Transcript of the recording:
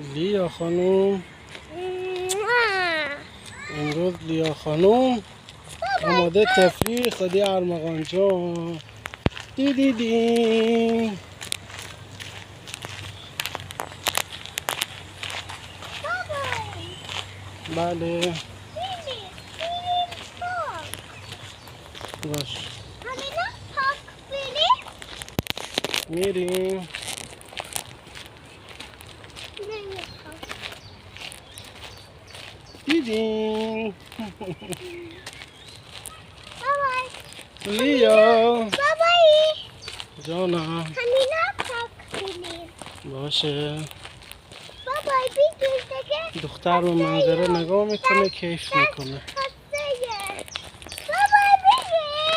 لیا خانوم امروز لیا خانوم آماده تفریح خودی ارمغان جان دیدی بله باش میریم دیدیم لیا جانم باشه دختر به منظره نگاه میکنه کیف میکنه